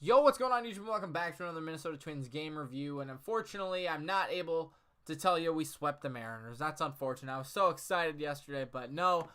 Yo, what's going on, YouTube? Welcome back to another Minnesota Twins game review. And unfortunately, I'm not able to tell you we swept the Mariners. That's unfortunate. I was so excited yesterday, but no,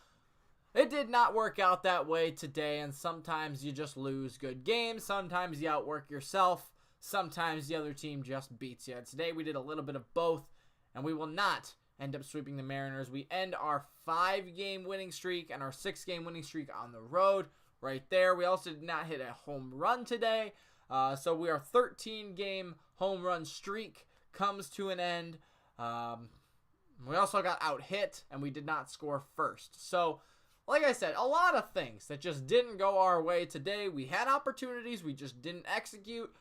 it did not work out that way today. And sometimes you just lose good games. Sometimes you outwork yourself. Sometimes the other team just beats you. And today we did a little bit of both, and we will not end up sweeping the Mariners. We end our 5-game winning streak and our 6-game winning streak on the road. Right there. We also did not hit a home run today. So we our 13-game home run streak comes to an end. We also got out hit, and we did not score first. So, like I said, a lot of things that just didn't go our way today. We had opportunities. We just didn't execute.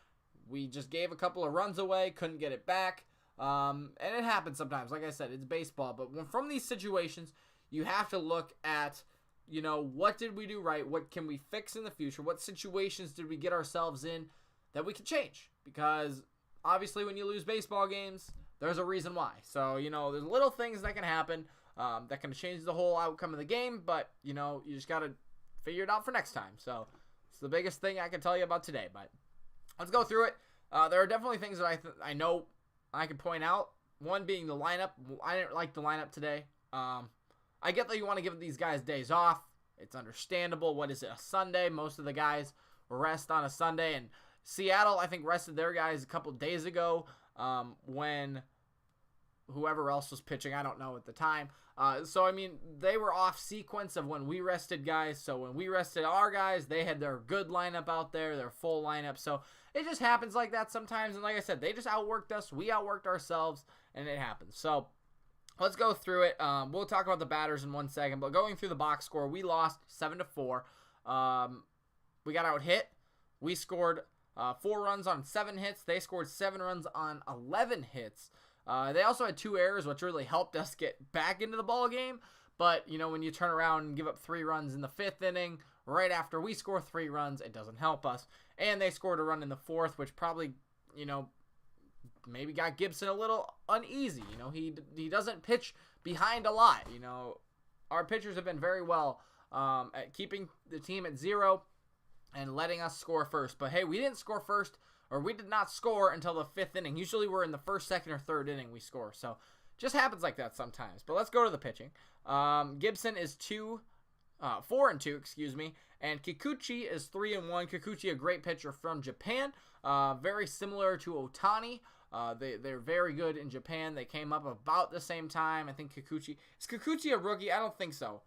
We just gave a couple of runs away. Couldn't get it back. And it happens sometimes. Like I said, it's baseball. But from these situations, you have to look at, what did we do right? What can we fix in the future? What situations did we get ourselves in that we can change? Because obviously when you lose baseball games, there's a reason why. So, there's little things that can happen that can change the whole outcome of the game. But, you just got to figure it out for next time. So it's the biggest thing I can tell you about today. But let's go through it. There are definitely things that I know I can point out. One being the lineup. I didn't like the lineup today. I get that you want to give these guys days off. It's understandable. What is it, a Sunday? Most of the guys rest on a Sunday. And Seattle, I think, rested their guys a couple days ago when whoever else was pitching. I don't know at the time. They were off sequence of when we rested guys. So when we rested our guys, they had their good lineup out there, their full lineup. So it just happens like that sometimes. And like I said, they just outworked us. We outworked ourselves, and it happens. So let's go through it. We'll talk about the batters in 1 second, but going through the box score, we lost 7-4. We got out hit. We scored 4 runs on 7 hits. They scored 7 runs on 11 hits. They also had 2 errors, which really helped us get back into the ball game. But, when you turn around and give up 3 runs in the 5th inning, right after we score 3 runs, it doesn't help us. And they scored a run in the 4th, which probably, maybe got Gibson a little uneasy. He doesn't pitch behind a lot. Our pitchers have been very well at keeping the team at 0 and letting us score first. But hey, we didn't score first, or we did not score until the 5th inning. Usually we're in the 1st, 2nd, or 3rd inning we score. So just happens like that sometimes. But let's go to the pitching. Gibson is 4-2, and Kikuchi is 3-1. Kikuchi, a great pitcher from Japan, very similar to Ohtani. They're very good in Japan. They came up about the same time. I think Kikuchi is Kikuchi a rookie? I don't think so.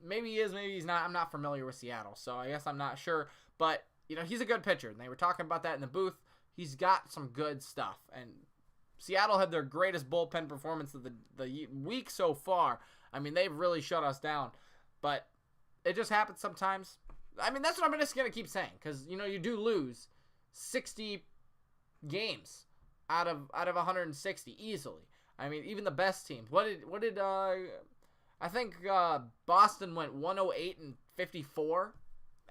Maybe he is, maybe he's not. I'm not familiar with Seattle, so I guess I'm not sure. But he's a good pitcher, and they were talking about that in the booth. He's got some good stuff, and Seattle had their greatest bullpen performance of the week so far. They've really shut us down, but it just happens sometimes. That's what I'm just gonna keep saying, because you do lose 60 games out of 160 easily. Even the best teams. What did I think Boston went 108-54,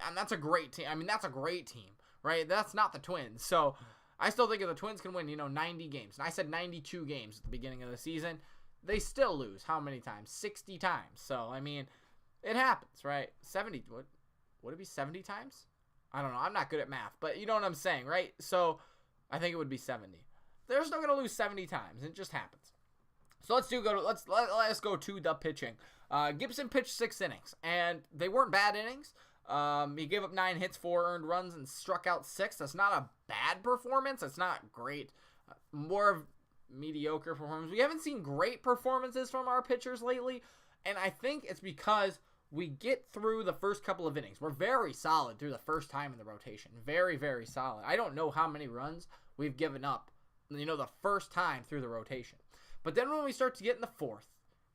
and that's a great team. That's a great team, right? That's not the Twins. So I still think if the Twins can win, 90 games, and I said 92 games at the beginning of the season, they still lose how many times? 60 times. So it happens, right? 70. Would it be 70 times? I don't know. I'm not good at math, but you know what I'm saying, right? So I think it would be 70. They're still gonna lose 70 times. It just happens. So let's go to the pitching. Gibson pitched 6 innings, and they weren't bad innings. He gave up 9 hits, 4 earned runs, and struck out 6. That's not a bad performance. It's not great. More of mediocre performance. We haven't seen great performances from our pitchers lately, and I think it's because we get through the first couple of innings. We're very solid through the first time in the rotation. Very, very solid. I don't know how many runs we've given up, the first time through the rotation. But then when we start to get in the 4th,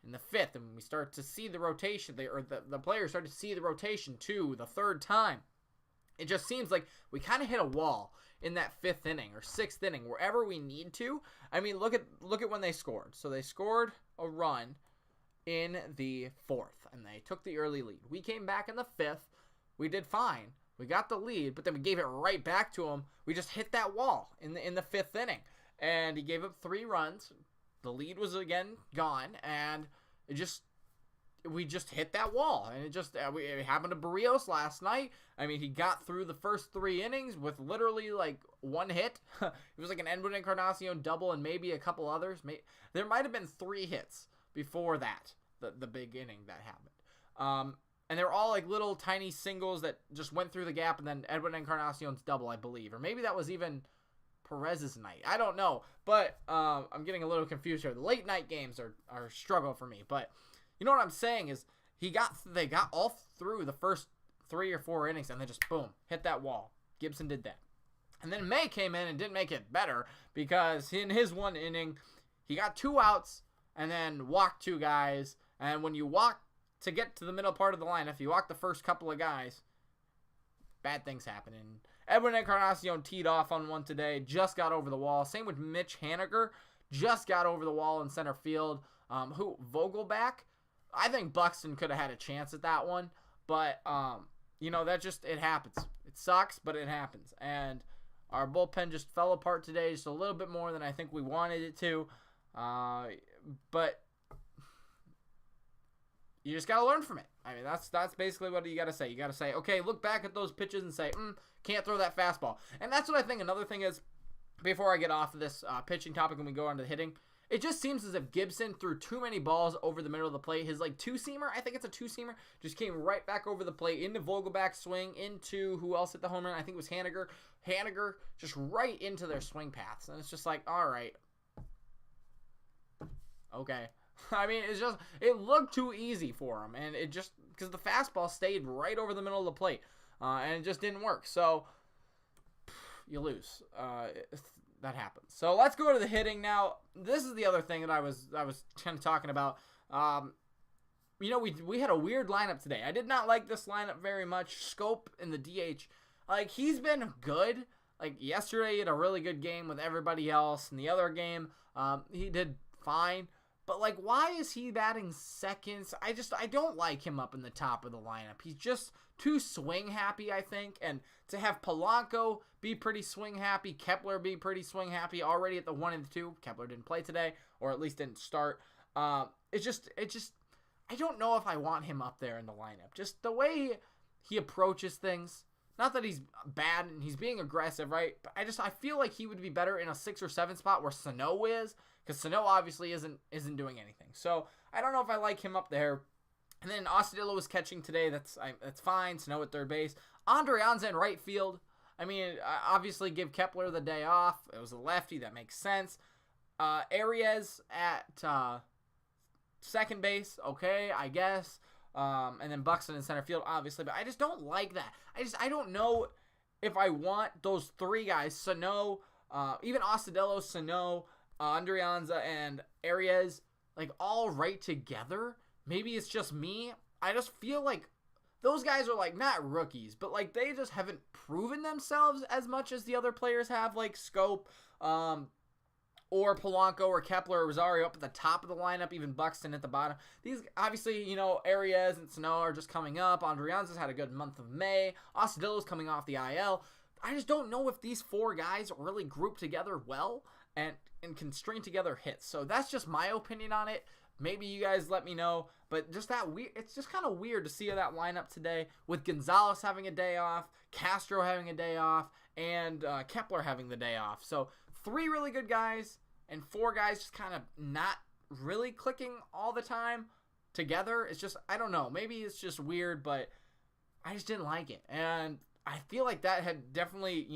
in the 5th, and when we start to see the rotation, the players start to see the rotation too, the 3rd time, it just seems like we kind of hit a wall in that 5th inning or 6th inning, wherever we need to. Look at when they scored. So they scored a run in the 4th, and they took the early lead. We came back in the 5th. We did fine. We got the lead, but then we gave it right back to him. We just hit that wall in the 5th inning, and he gave up 3 runs. The lead was again gone, and it just we just hit that wall, and it happened to Barrios last night. I mean, he got through the first 3 innings with literally like 1 hit. It was like an Edwin Encarnacion double and maybe a couple others. There might have been 3 hits before that, the big inning that happened. And they were all like little tiny singles that just went through the gap, and then Edwin Encarnacion's double, I believe, or maybe that was even Perez's night. I don't know, but I'm getting a little confused here. The late night games are a struggle for me, but you know what I'm saying is they got all through the first 3 or 4 innings, and then just boom, hit that wall. Gibson did that. And then May came in and didn't make it better, because in his 1 inning, he got 2 outs and then walked 2 guys. And when you walk to get to the middle part of the lineup, you walk the first couple of guys, bad things happen. And Edwin Encarnacion teed off on one today, just got over the wall. Same with Mitch Haniger, just got over the wall in center field. Vogelback, I think Buxton could have had a chance at that one, but it happens. It sucks, but it happens. And our bullpen just fell apart today, just a little bit more than I think we wanted it to. But you just got to learn from it. I mean, that's basically what you got to say. You got to say, okay, look back at those pitches and say, can't throw that fastball. And that's what I think. Another thing is, before I get off of this pitching topic and we go on to the hitting, it just seems as if Gibson threw too many balls over the middle of the plate. His like 2-seamer, I think it's a 2-seamer, just came right back over the plate into Vogelback's swing, into who else hit the home run? I think it was Haniger. Haniger just right into their swing paths. And it's just like, all right. Okay. I mean, it looked too easy for him, and it just, because the fastball stayed right over the middle of the plate, and it just didn't work. So you lose. That happens. So let's go to the hitting now. This is the other thing that I was kind of talking about. We had a weird lineup today. I did not like this lineup very much. Scope in the DH, like, he's been good. Like yesterday, he had a really good game with everybody else. In the other game, he did fine. But, like, why is he batting second? I don't like him up in the top of the lineup. He's just too swing happy, I think. And to have Polanco be pretty swing happy, Kepler be pretty swing happy already at the 1 and the 2. Kepler didn't play today, or at least didn't start. I don't know if I want him up there in the lineup. Just the way he approaches things. Not that he's bad and he's being aggressive, right? But I feel like he would be better in a 6 or 7 spot where Sano is. Because Sano obviously isn't doing anything. So I don't know if I like him up there. And then Astudillo was catching today. That's fine. Sano at third base. Andrianza in right field. I mean, obviously give Kepler the day off. It was a lefty. That makes sense. Arraez at second base. Okay, I guess. And then Buxton in center field, obviously. But I just don't like that. I don't know if I want those 3 guys. Sano, even Astudillo, Sano, Andrianza and Arraez, like, all right together. Maybe it's just me. I just feel like those guys are, like, not rookies, but, like, they just haven't proven themselves as much as the other players have, like Scope, or Polanco, or Kepler, or Rosario up at the top of the lineup, even Buxton at the bottom. These, obviously, Arraez and Sano are just coming up. Andrianza's had a good month of May. Astudillo's coming off the IL. I just don't know if these 4 guys really group together well and can string together hits. So that's just my opinion on it. Maybe you guys let me know. But just that weird, it's just kind of weird to see that lineup today with Gonzalez having a day off, Castro having a day off, and Kepler having the day off. So 3 really good guys and 4 guys just kind of not really clicking all the time together. It's just, I don't know. Maybe it's just weird, but I just didn't like it. And I feel like that had definitely,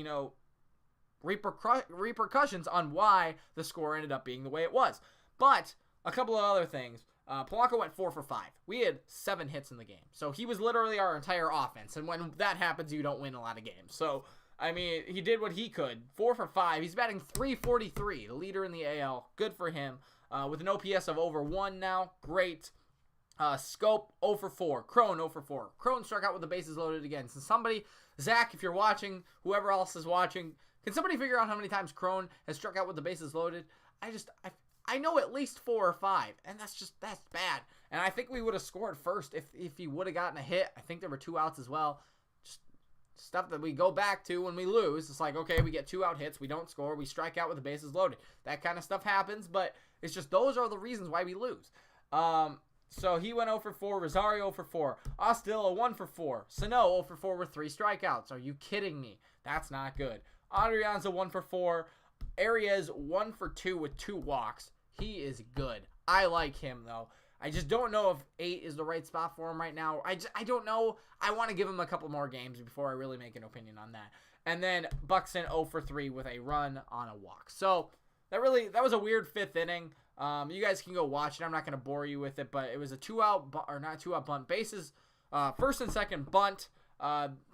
repercussions on why the score ended up being the way it was. But a couple of other things. Polanco went 4 for 5. We had 7 hits in the game. So he was literally our entire offense. And when that happens, you don't win a lot of games. So, I mean, he did what he could. 4 for 5. He's batting .343, the leader in the AL. Good for him. With an OPS of over 1 now. Great. Scope 0 for 4. Crone 0 for 4. Crone struck out with the bases loaded again. So somebody, Zach, if you're watching, whoever else is watching, can somebody figure out how many times Crone has struck out with the bases loaded? I know at least 4 or 5, and that's bad. And I think we would have scored first if he would have gotten a hit. I think there were 2 outs as well. Just stuff that we go back to when we lose. It's like, okay, we get 2 out hits, we don't score, we strike out with the bases loaded. That kind of stuff happens, but it's just those are the reasons why we lose. So he went 0 for 4. Rosario 0 for 4. Ostillo 1 for 4. Sano 0 for 4 with 3 strikeouts. Are you kidding me? That's not good. Adrianza 1 for 4. Arraez 1 for 2 with 2 walks. He is good. I like him, though. I just don't know if 8 is the right spot for him right now. I don't know. I want to give him a couple more games before I really make an opinion on that. And then Buxton 0 for 3 with a run on a walk. So that was a weird 5th inning. You guys can go watch it. I'm not going to bore you with it, but it was a 2-out, or not 2-out bunt. Bases, first and second bunt.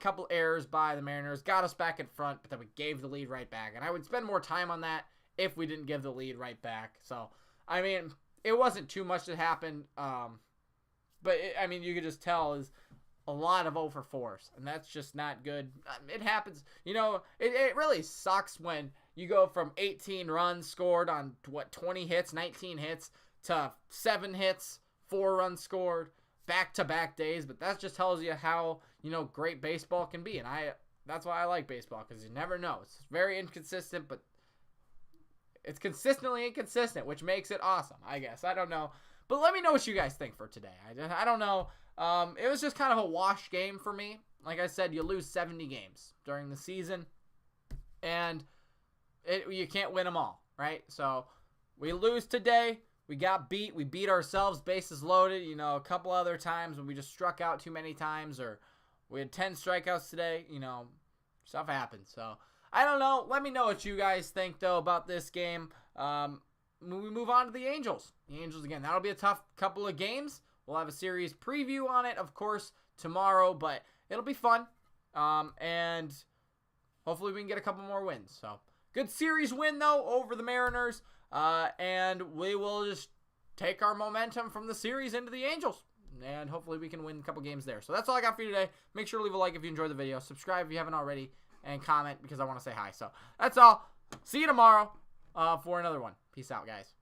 Couple errors by the Mariners. Got us back in front, but then we gave the lead right back. And I would spend more time on that if we didn't give the lead right back. So, I mean, it wasn't too much that happened. But, you could just tell is a lot of 0 for 4s. And that's just not good. It happens. It really sucks when you go from 18 runs scored on, 20 hits, 19 hits, to 7 hits, 4 runs scored, back-to-back days. But that just tells you how, great baseball can be. And that's why I like baseball, because you never know. It's very inconsistent, but it's consistently inconsistent, which makes it awesome, I guess. I don't know. But let me know what you guys think for today. I don't know. It was just kind of a wash game for me. Like I said, you lose 70 games during the season. And you can't win them all, right? So we lose today. We got beat. We beat ourselves, bases loaded. A couple other times when we just struck out too many times, or we had 10 strikeouts today. Stuff happens. So I don't know. Let me know what you guys think, though, about this game. We move on to the Angels. The Angels, again, that'll be a tough couple of games. We'll have a series preview on it, of course, tomorrow, but it'll be fun. And hopefully we can get a couple more wins. So good series win, though, over the Mariners. And we will just take our momentum from the series into the Angels. And hopefully we can win a couple games there. So that's all I got for you today. Make sure to leave a like if you enjoyed the video. Subscribe if you haven't already. And comment because I want to say hi. So that's all. See you tomorrow for another one. Peace out, guys.